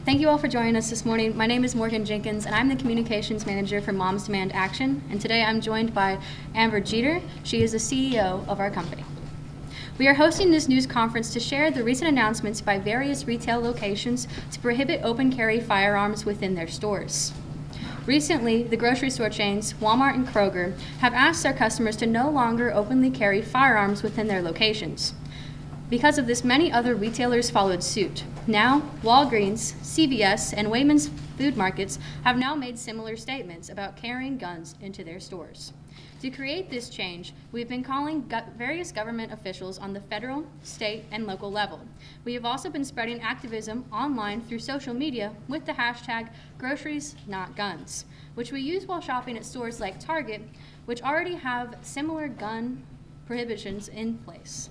Thank you all for joining us this morning. My name is Morgan Jenkins, and I'm the Communications Manager for Moms Demand Action. And today I'm joined by Amber Jeter. She is the CEO of our company. We are hosting this news conference to share the recent announcements by various retail locations to prohibit open carry firearms within their stores. Recently, the grocery store chains Walmart and Kroger have asked their customers to no longer openly carry firearms within their locations. Because of this, many other retailers followed suit. Now, Walgreens, CVS, and Wegmans food markets have now made similar statements about carrying guns into their stores. To create this change, we've been calling various government officials on the federal, state, and local level. We have also been spreading activism online through social media with the hashtag #GroceриesNotGuns, which we use while shopping at stores like Target, which already have similar gun prohibitions in place.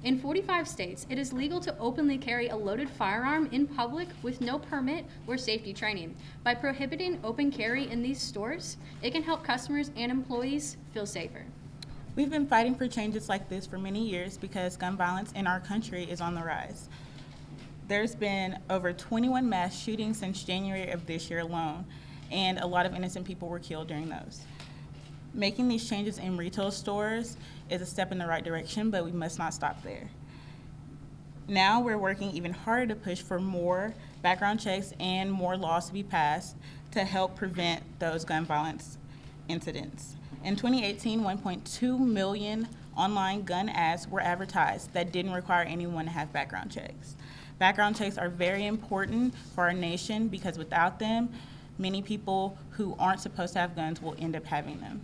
In 45 states, it is legal to openly carry a loaded firearm in public with no permit or safety training. By prohibiting open carry in these stores, it can help customers and employees feel safer. We've been fighting for changes like this for many years because gun violence in our country is on the rise. There's been over 21 mass shootings since January of this year alone, and a lot of innocent people were killed during those. Making these changes in retail stores is a step in the right direction, but we must not stop there. Now we're working even harder to push for more background checks and more laws to be passed to help prevent those gun violence incidents. In 2018, 1.2 million online gun ads were advertised that didn't require anyone to have background checks. Background checks are very important for our nation because without them, many people who aren't supposed to have guns will end up having them.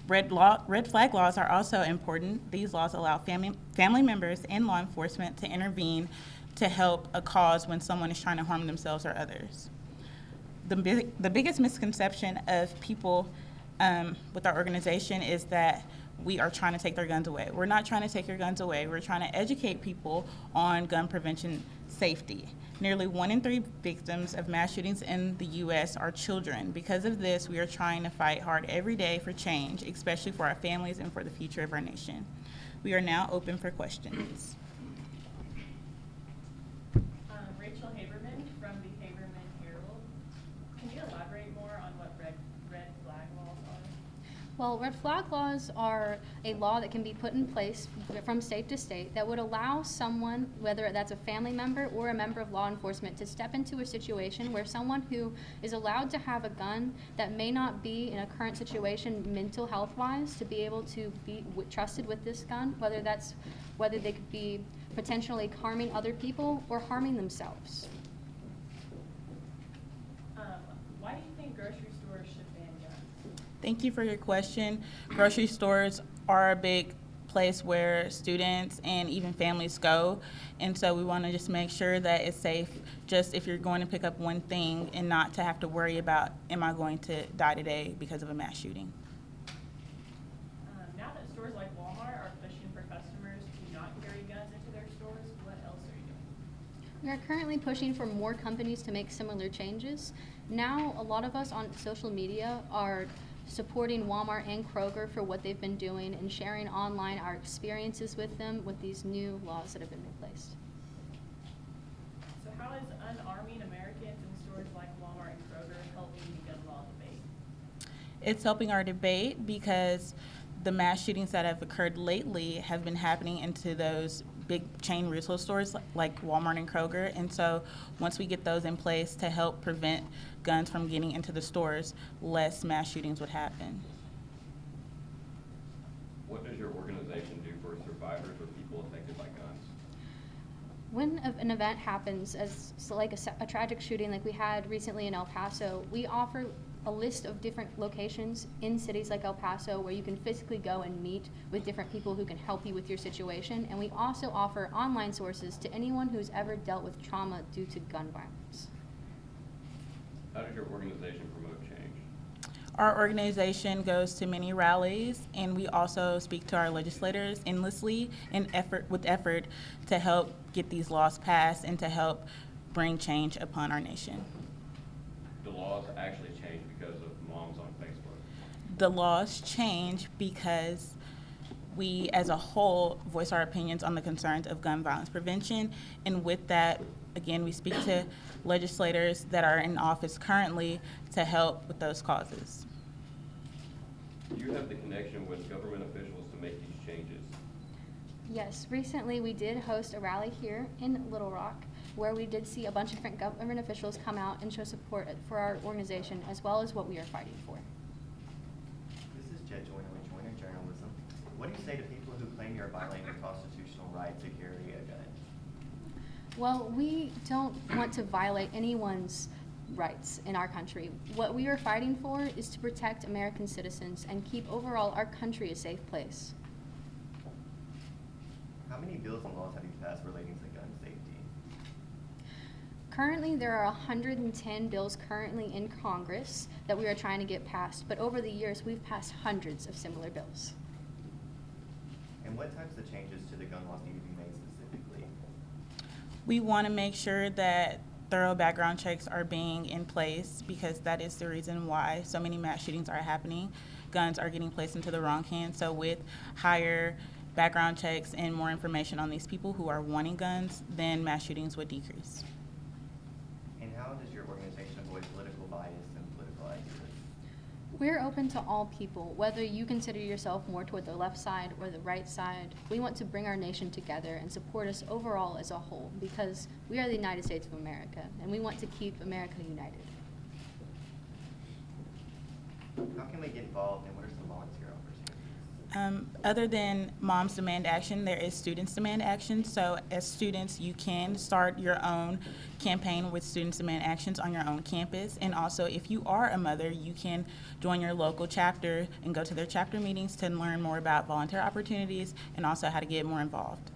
Red flag laws are also important. These laws allow family members and law enforcement to intervene to help a cause when someone is trying to harm themselves or others. The biggest misconception of people with our organization is that we are trying to take their guns away. We're not trying to take your guns away. We're trying to educate people on gun prevention safety. Nearly 1 in 3 victims of mass shootings in the U.S. are children. Because of this, we are trying to fight hard every day for change, especially for our families and for the future of our nation. We are now open for questions. Rachel Haberman from the Haberman Herald. Can you elaborate more on what red flag laws are? Well, red flag laws are a law that can be put in place from state to state that would allow someone, whether that's a family member or a member of law enforcement, to step into a situation where someone who is allowed to have a gun that may not be in a current situation mental health-wise to be able to be trusted with this gun, whether they could be potentially harming other people or harming themselves. Why do you think grocery stores should ban guns? Thank you for your question. Grocery stores are a big place where students and even families go, and so we want to just make sure that it's safe just if you're going to pick up one thing and not to have to worry about, am I going to die today because of a mass shooting? Now that stores like Walmart are pushing for customers to not carry guns into their stores, what else are you doing? We are currently pushing for more companies to make similar changes. Now, a lot of us on social media are supporting Walmart and Kroger for what they've been doing and sharing online our experiences with them with these new laws that have been replaced. So how is unarming Americans in stores like Walmart and Kroger helping the gun law debate? It's helping our debate because the mass shootings that have occurred lately have been happening into those big chain retail stores like Walmart and Kroger. And so once we get those in place to help prevent guns from getting into the stores, less mass shootings would happen. What does your organization do for survivors or people affected by guns? When an event happens, like a tragic shooting like we had recently in El Paso, we offer a list of different locations in cities like El Paso where you can physically go and meet with different people who can help you with your situation. And we also offer online sources to anyone who's ever dealt with trauma due to gun violence. How does your organization promote change? Our organization goes to many rallies, and we also speak to our legislators endlessly with effort to help get these laws passed and to help bring change upon our nation. Do laws actually change because of moms on Facebook? The laws change because we as a whole voice our opinions on the concerns of gun violence prevention, and with that again, we speak to legislators that are in office currently to help with those causes. Do you have the connection with government officials to make these changes? Yes, recently we did host a rally here in Little Rock where we did see a bunch of different government officials come out and show support for our organization as well as what we are fighting for. This is Jet Joyner with Joyner Journalism. What do you say to people who claim you're violating your constitutional right to carry a gun? Well, we don't want to violate anyone's rights in our country. What we are fighting for is to protect American citizens and keep overall our country a safe place. How many bills and laws have you passed relating to gun safety? Currently, there are 110 bills currently in Congress that we are trying to get passed, but over the years, we've passed hundreds of similar bills. And what types of changes to the gun laws need to be made specifically? We want to make sure that thorough background checks are being in place because that is the reason why so many mass shootings are happening. Guns are getting placed into the wrong hands. So with higher background checks and more information on these people who are wanting guns, then mass shootings would decrease. And how does your organization avoid political bias and political ideas? We're open to all people, whether you consider yourself more toward the left side or the right side. We want to bring our nation together and support us overall as a whole because we are the United States of America and we want to keep America united. How can we get involved and what are some volunteer opportunities? Other than Moms Demand Action, there is Students Demand Action. So as students, you can start your own campaign with Students Demand Actions on your own campus. And also, if you are a mother, you can join your local chapter and go to their chapter meetings to learn more about volunteer opportunities and also how to get more involved.